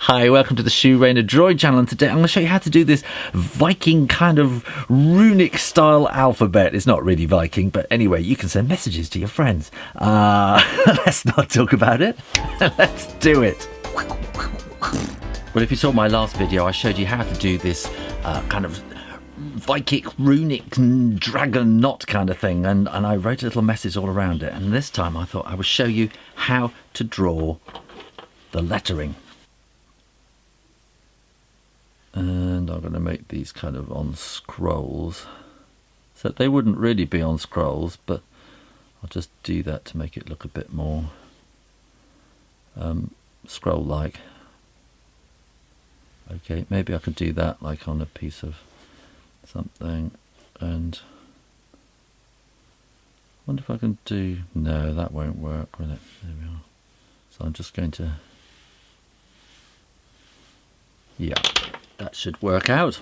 Hi, welcome to the Shoe Rainer Droid channel, and today I'm going to show you how to do this Viking kind of runic style alphabet. It's not really Viking, but anyway, you can send messages to your friends. Let's not talk about it. Let's do it. Well, if you saw my last video, I showed you how to do this kind of Viking runic dragon knot kind of thing, and I wrote a little message all around it. And this time I thought I would show you how to draw the lettering. And I'm going to make these kind of on scrolls, so they wouldn't really be on scrolls, but I'll just do that to make it look a bit more scroll-like. Okay, maybe I could do that like on a piece of something, and I wonder if I can do, no, that won't work, will it? There we are. So I'm just going to, yeah, that should work out.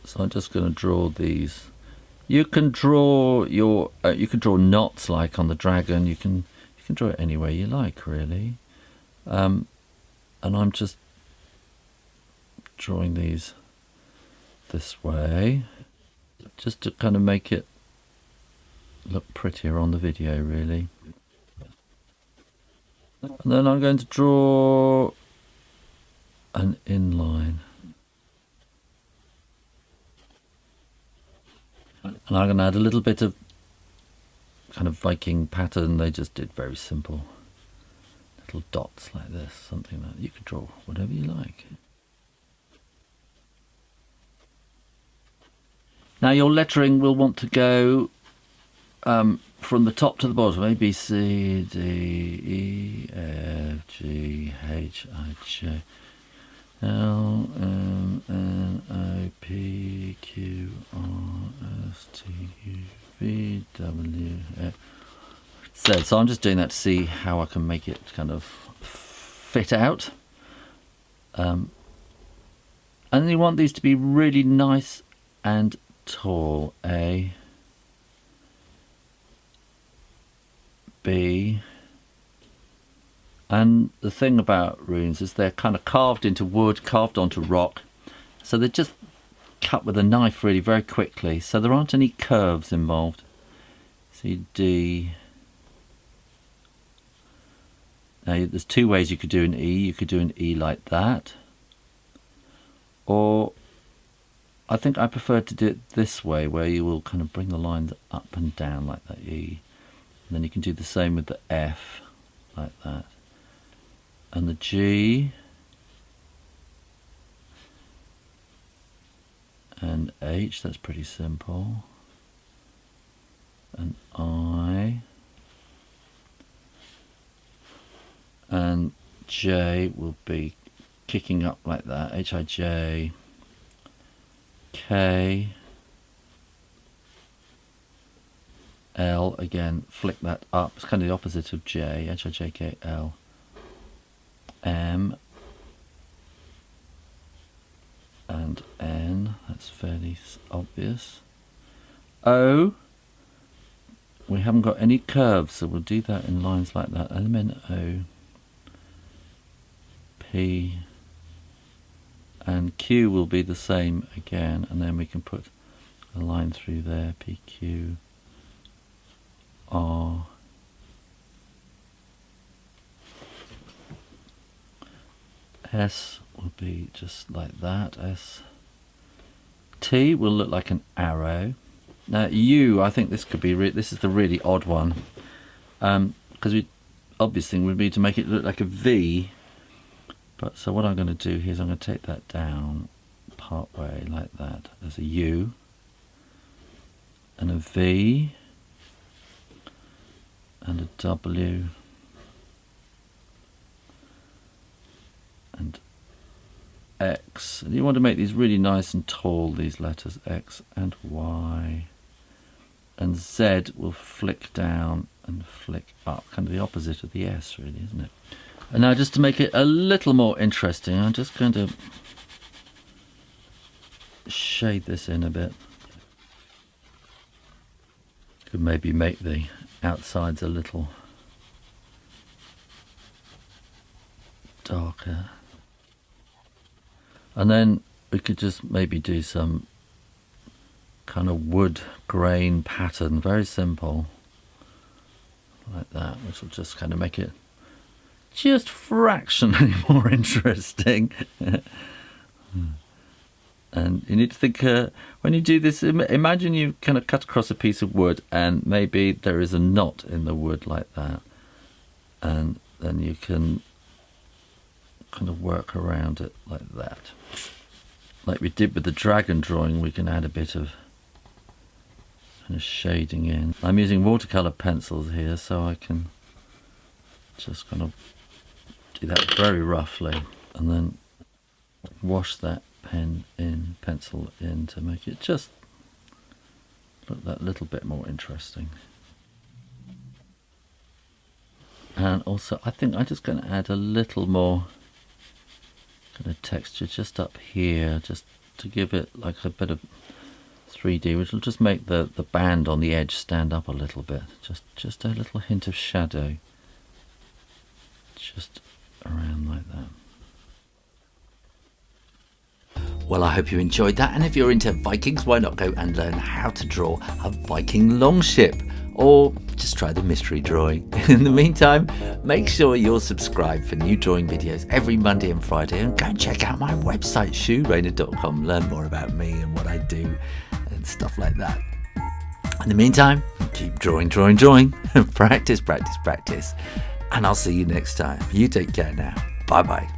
So I'm just going to draw these. You can draw your you can draw knots like on the dragon. You can draw it any way you like, really. And I'm just drawing these this way, just to kind of make it look prettier on the video, really. And then I'm going to draw an inline. And I'm going to add a little bit of kind of Viking pattern. They just did very simple little dots like this, something like that. You could draw whatever you like. Now your lettering will want to go from the top to the bottom. A, B, C, D, E, F, G, H, I, J, L, M, N, O, P, Q, R, S, T, U, V, W, X. So I'm just doing that to see how I can make it kind of fit out. And you want these to be really nice and tall. A, B, and the thing about runes is they're kind of carved into wood, carved onto rock, so they're just cut with a knife really very quickly, so there aren't any curves involved. See, D. Now there's two ways you could do an E. You could do an E like that, or I think I prefer to do it this way, where you will kind of bring the lines up and down like that, E. And then you can do the same with the F, like that. And the G. And H, that's pretty simple. And I. And J will be kicking up like that, H, I, J. K. L, again, flick that up. It's kind of the opposite of J. H, I, J, K, L. M. And N. That's fairly obvious. O. We haven't got any curves, so we'll do that in lines like that. Element O. P. And Q will be the same again. And then we can put a line through there. P, Q. R. S will be just like that. S. T will look like an arrow. Now U, I think this could be this is the really odd one, because we obvious thing would be to make it look like a V. But so what I'm going to do here is I'm going to take that down part way like that. There's a U and a V. And a W and X, and you want to make these really nice and tall, these letters X and Y, and Z will flick down and flick up, kind of the opposite of the S, really, isn't it? And now just to make it a little more interesting, I'm just going to shade this in a bit. Could maybe make the outsides a little darker. And then we could just maybe do some kind of wood grain pattern, very simple, like that, which will just kind of make it just fractionally more interesting. And you need to think, when you do this, imagine you kind of cut across a piece of wood and maybe there is a knot in the wood like that, and then you can kind of work around it like that. Like we did with the dragon drawing, we can add a bit of kind of shading in. I'm using watercolour pencils here, so I can just kind of do that very roughly and then wash that pencil in to make it just look that little bit more interesting. And also I think I'm just going to add a little more kind of texture just up here, just to give it like a bit of 3D, which will just make the band on the edge stand up a little bit. Just a little hint of shadow just around like that. Well, I hope you enjoyed that, and if you're into Vikings, why not go and learn how to draw a Viking longship, or just try the mystery drawing. In the meantime, make sure you're subscribed for new drawing videos every Monday and Friday, and go and check out my website, shoerainer.com, learn more about me and what I do and stuff like that. In the meantime, keep drawing, practice, and I'll see you next time. You take care now. Bye bye.